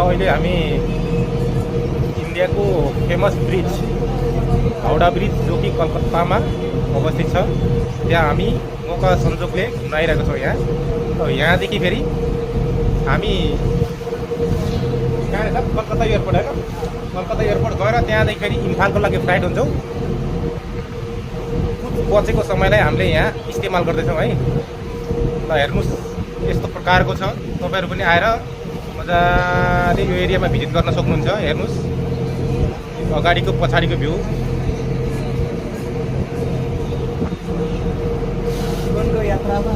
अहिले हामी इन्डियाको फेमस ब्रिज हाउडा ब्रिज जो कि कलकत्तामा अवस्थित छ त्यहाँ हामी मौका संजोगले घुम्न आइरहेको छौँ यहाँ। यहाँदेखि फेरि हामी कहाँ रहेछ कलकत्ता एयरपोर्ट होइन, कलकत्ता एयरपोर्ट गएर त्यहाँदेखि फेरि इम्फालको लागि फ्लाइट हुन्छौँ। बचेको समयलाई हामीले यहाँ इस्तेमाल गर्दैछौँ है। ल हेर्नुहोस् यस्तो प्रकारको छ, तपाईँहरू पनि आएर मजाले यो एरियामा भिजिट गर्न सक्नुहुन्छ। हेर्नुहोस् अगाडिको पछाडिको भ्यू। जीवनको यात्रामा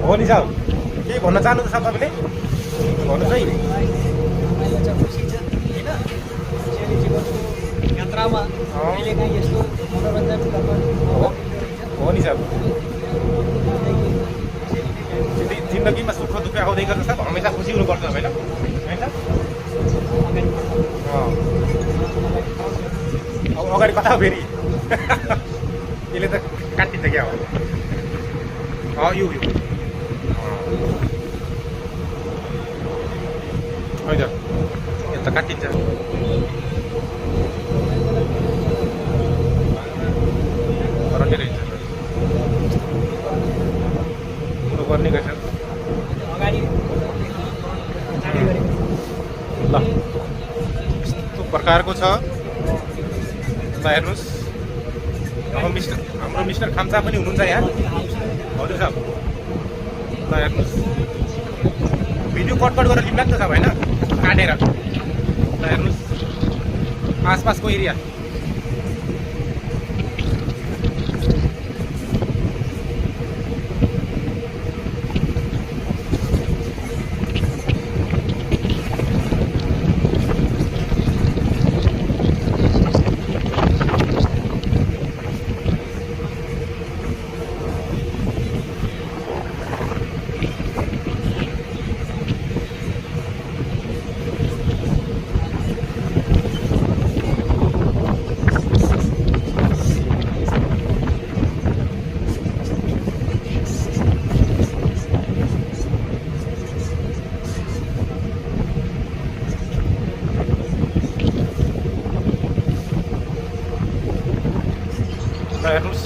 हो नि साहब, के भन्न चाहनुहुन्छ साहब तपाईँले? भन्नुहोस् है। हामीलाई चाहिँ खुसी छ होइन, शैली जीवनको यात्रामा कहिलेकाहीँ यस्तो मनोरञ्जन गर्न हो नि साहब। जिन्दगीमा सुख दुःख आउँदै गर्छ साहब, हमेसा खुसी हुनुपर्छ होइन होइन। अब अगाडि कता हो फेरि? यसले त काटिन्छ क्या हो। यो होइन यो त काटिन्छ। रन्ने रहेछ पर्ने रहेछ। ल यस्तो प्रकारको छ। ल हेर्नुहोस् अब हाम्रो मिस्टर खाम्सा पनि हुनुहुन्छ यहाँ। हजुर साहब ल हेर्नुहोस् भिडियो कट गरेर लिनु लाग्छ साहब होइन, काटेर। ल हेर्नुहोस् आसपासको एरिया। हेर्नुहोस्